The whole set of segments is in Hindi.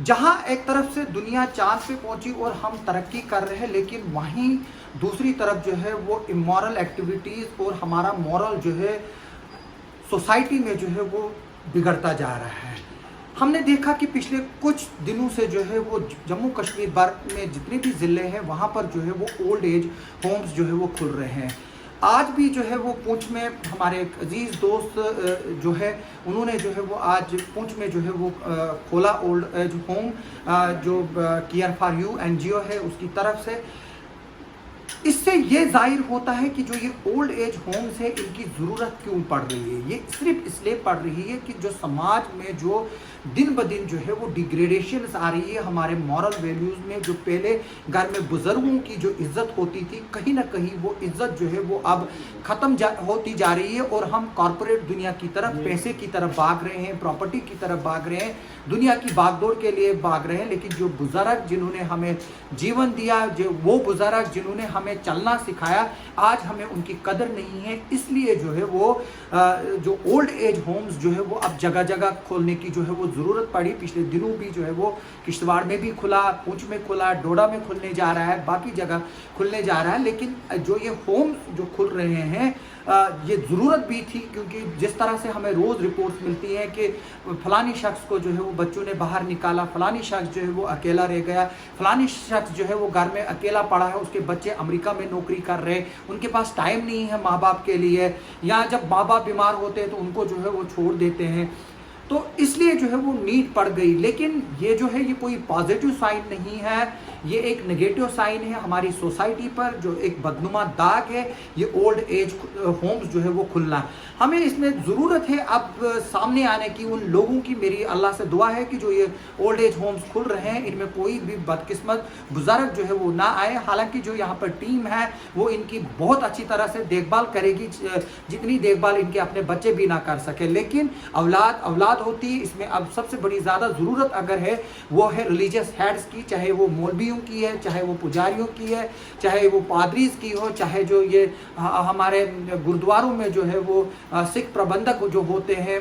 जहां एक तरफ से दुनिया चांद पे पहुंची और हम तरक्की कर रहे हैं, लेकिन वहीं दूसरी तरफ जो है वो इमोरल एक्टिविटीज़ और हमारा मॉरल जो है सोसाइटी में जो है वो बिगड़ता जा रहा है। हमने देखा कि पिछले कुछ दिनों से जो है वो जम्मू कश्मीर भर में जितने भी ज़िले हैं वहाँ पर जो है वो ओल्ड एज होम्स जो है वो खुल रहे हैं। आज भी जो है वो पुंछ में हमारे एक अजीज़ दोस्त जो है उन्होंने जो है वो आज पुंछ में जो है वो खोला ओल्ड एज होम, जो केयर फॉर यू एनजीओ है उसकी तरफ से। इससे ये जाहिर होता है कि जो ये ओल्ड एज होम्स है इनकी ज़रूरत क्यों पड़ रही है। ये सिर्फ इसलिए पड़ रही है कि जो समाज में जो दिन ब दिन जो है वो डिग्रेडेशन आ रही है हमारे मॉरल वैल्यूज़ में। जो पहले घर में बुज़ुर्गों की जो इज़्ज़त होती थी, कहीं ना कहीं वो इज़्ज़त जो है वो अब ख़त्म होती जा रही है और हम कॉरपोरेट दुनिया की तरफ, पैसे की तरफ भाग रहे हैं, प्रॉपर्टी की तरफ भाग रहे हैं, दुनिया की भागदौड़ के लिए भाग रहे हैं। लेकिन जो बुज़ुर्ग जिन्होंने हमें जीवन दिया, जो वो बुज़ुर्ग जिन्होंने हमें चलना सिखाया, आज हमें उनकी कदर नहीं है। इसलिए जो है वो जो ओल्ड एज होम्स जो है वो अब जगह जगह खोलने की जो है वो ज़रूरत पड़ी। पिछले दिनों भी जो है वो किश्तवाड़ में भी खुला, पुंछ में खुला, डोडा में खुलने जा रहा है, बाकी जगह खुलने जा रहा है। लेकिन जो ये होम्स जो खुल रहे हैं ये ज़रूरत भी थी, क्योंकि जिस तरह से हमें रोज़ रिपोर्ट्स मिलती हैं कि फ़लानी शख्स को जो है वो बच्चों ने बाहर निकाला, फ़लानी शख्स जो है वो अकेला रह गया, फ़लानी शख्स जो है वो घर में अकेला पड़ा है, उसके बच्चे अमेरिका में नौकरी कर रहे हैं, उनके पास टाइम नहीं है माँ बाप के लिए, या जब माँ बाप बीमार होते हैं तो उनको जो है वो छोड़ देते हैं। तो इसलिए जो है वो नीड पड़ गई। लेकिन ये जो है ये कोई पॉजिटिव साइन नहीं है, ये एक नेगेटिव साइन है हमारी सोसाइटी पर, जो एक बदनुमा दाग है ये ओल्ड एज होम्स जो है वो खुलना। हमें इसमें ज़रूरत है अब सामने आने की उन लोगों की। मेरी अल्लाह से दुआ है कि जो ये ओल्ड एज होम्स खुल रहे हैं इनमें कोई भी बदकिस्मत बुज़ुर्ग जो है वो ना आए। हालांकि जो यहाँ पर टीम है वो इनकी बहुत अच्छी तरह से देखभाल करेगी, जितनी देखभाल इनके अपने बच्चे भी ना कर सके। लेकिन औलाद औलाद होती है। इसमें अब सबसे बड़ी ज़्यादा ज़रूरत अगर है वो है रिलीजियस हेड्स की, चाहे वो मौलवियों की है, चाहे वो पुजारियों की है, चाहे वो पादरीज की हो, चाहे जो ये हमारे गुरुद्वारों में जो है वो सिख प्रबंधक जो होते हैं,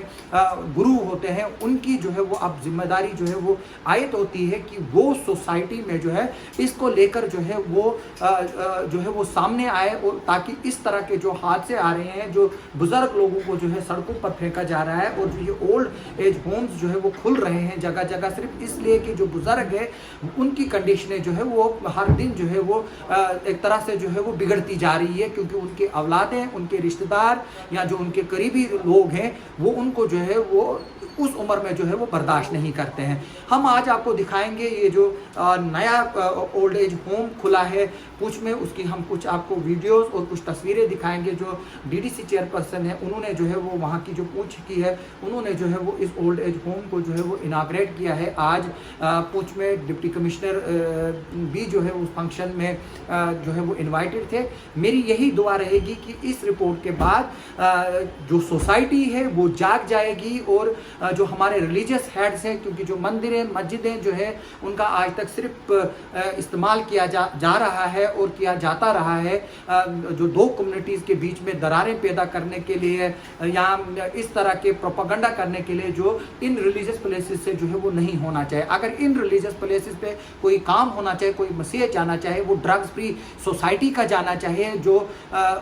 गुरु होते हैं, उनकी जो है वो अब जिम्मेदारी जो है वो आयत होती है कि वो सोसाइटी में जो है इसको लेकर जो है वो सामने आए, और ताकि इस तरह के जो हादसे आ रहे हैं, जो बुजुर्ग लोगों को जो है सड़कों पर फेंका जा रहा है, और जो ये ओल्ड एज होम्स जो है वो खुल रहे हैं जगह जगह, सिर्फ इसलिए कि जो बुजुर्ग है उनकी कंडीशनें जो है वो हर दिन जो है वो एक तरह से जो है वो बिगड़ती जा रही है, क्योंकि उनके औलादें, उनके रिश्तेदार या जो उनके करीबी लोग हैं वो उनको जो है वो उस उम्र में जो है वो बर्दाश्त नहीं करते हैं। हम आज आपको दिखाएंगे ये जो नया ओल्ड एज होम खुला है पुंछ में, उसकी हम कुछ आपको वीडियोस और कुछ तस्वीरें दिखाएंगे। जो डीडीसी चेयरपर्सन है उन्होंने जो है वो वहाँ की जो पुंछ की है, उन्होंने जो है वो इस ओल्ड एज होम को जो है वो इनाग्रेट किया है आज पुंछ में। डिप्टी कमिश्नर भी जो है उस फंक्शन में जो है वो इन्वाइटेड थे। मेरी यही दुआ रहेगी कि इस रिपोर्ट के बाद जो सोसाइटी है वो जाग जाएगी, और जो हमारे रिलीजियस हेड्स हैं, क्योंकि जो मंदिरें मस्जिदें जो है उनका आज तक सिर्फ इस्तेमाल किया जा रहा है और किया जाता रहा है जो दो कम्युनिटीज़ के बीच में दरारें पैदा करने के लिए या इस तरह के प्रोपेगेंडा करने के लिए, जो इन रिलीजियस प्लेसेस से जो है वो नहीं होना चाहिए। अगर इन रिलीजियस प्लेसेस पे कोई काम होना चाहिए, कोई मैसेज जाना चाहिए, वो ड्रग्स फ्री सोसाइटी का जाना चाहिए। जो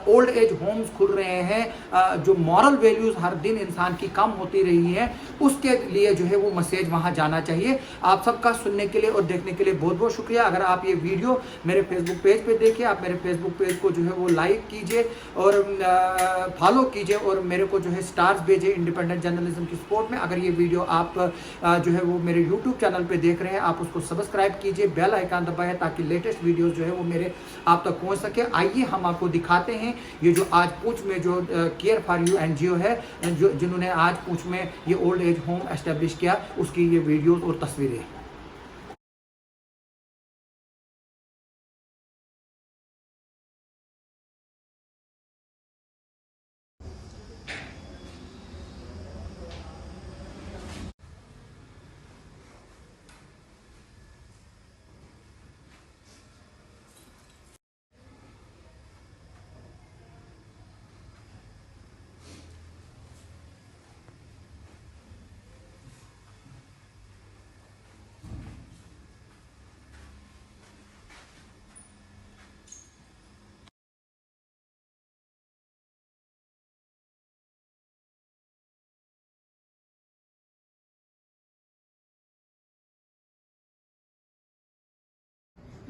ओल्ड एज होम्स खुल रहे हैं, जो मॉरल वैल्यूज़ हर दिन इंसान की कम होती रही है, उसके लिए जो है वो मैसेज वहाँ जाना चाहिए। आप सबका सुनने के लिए और देखने के लिए बहुत बहुत शुक्रिया। अगर आप ये वीडियो मेरे फेसबुक पेज पे देखिए, आप मेरे फेसबुक पेज को जो है वो लाइक कीजिए और फॉलो कीजिए, और मेरे को जो है स्टार्स भेजिए इंडिपेंडेंट जर्नलिज्म की सपोर्ट में। अगर ये वीडियो आप जो है वो मेरे यूट्यूब चैनल पे देख रहे हैं, आप उसको सब्सक्राइब कीजिए, बेल आइकन दबाएं, ताकि लेटेस्ट वीडियोस जो है वो मेरे आप तक पहुंच सके। आइए हम आपको दिखाते हैं ये जो आज पुंछ में जो केयर फॉर यू एनजीओ है, जो जिन्होंने आज पुंछ में ये ओल्ड एज होम एस्टेब्लिश किया, उसकी ये वीडियोस और तस्वीरें।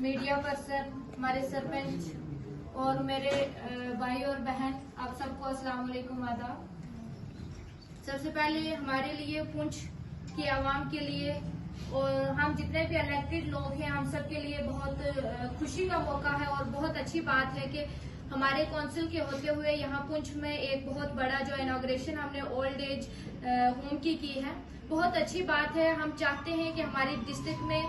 मीडिया पर्सन, हमारे सरपंच और मेरे भाई और बहन, आप सबको अस्सलाम वालेकुम, आदाब। सबसे पहले हमारे लिए, पुंछ की आवाम के लिए और हम जितने भी इलेक्टेड लोग हैं, हम सब के लिए बहुत खुशी का मौका है और बहुत अच्छी बात है कि हमारे काउंसिल के होते हुए यहाँ पुंछ में एक बहुत बड़ा जो इनॉग्रेशन हमने ओल्ड एज होम की है। बहुत अच्छी बात है। हम चाहते हैं कि हमारी डिस्ट्रिक्ट में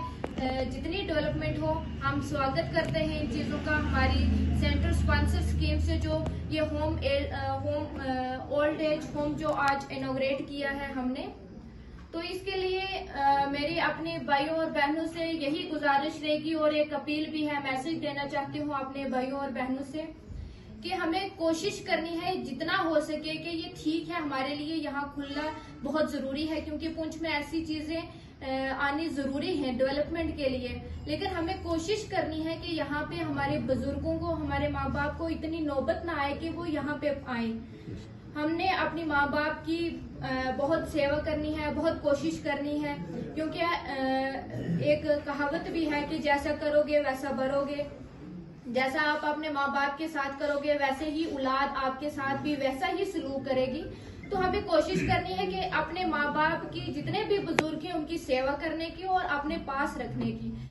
जितनी डेवलपमेंट हो, हम स्वागत करते हैं इन चीज़ों का। हमारी सेंट्रल स्पॉन्सर स्कीम से जो ये ओल्ड एज होम जो आज इनॉग्रेट किया है हमने, तो इसके लिए मेरी अपने भाइयों और बहनों से यही गुजारिश रहेगी और एक अपील भी है, मैसेज देना चाहती हूँ अपने भाइयों और बहनों से कि हमें कोशिश करनी है जितना हो सके कि ये ठीक है, हमारे लिए यहाँ खुलना बहुत जरूरी है क्योंकि पुंछ में ऐसी चीजें आनी जरूरी है डेवलपमेंट के लिए। लेकिन हमें कोशिश करनी है कि यहाँ पे हमारे बुजुर्गों को, हमारे माँ बाप को इतनी नौबत ना आए कि वो यहाँ पे आए। हमने अपनी माँ बाप की बहुत सेवा करनी है, बहुत कोशिश करनी है, क्योंकि एक कहावत भी है कि जैसा करोगे वैसा भरोगे। जैसा आप अपने माँ बाप के साथ करोगे वैसे ही औलाद आपके साथ भी वैसा ही सलूक करेगी। तो हमें कोशिश करनी है कि अपने माँ बाप की जितने भी बुजुर्ग हैं उनकी सेवा करने की और अपने पास रखने की।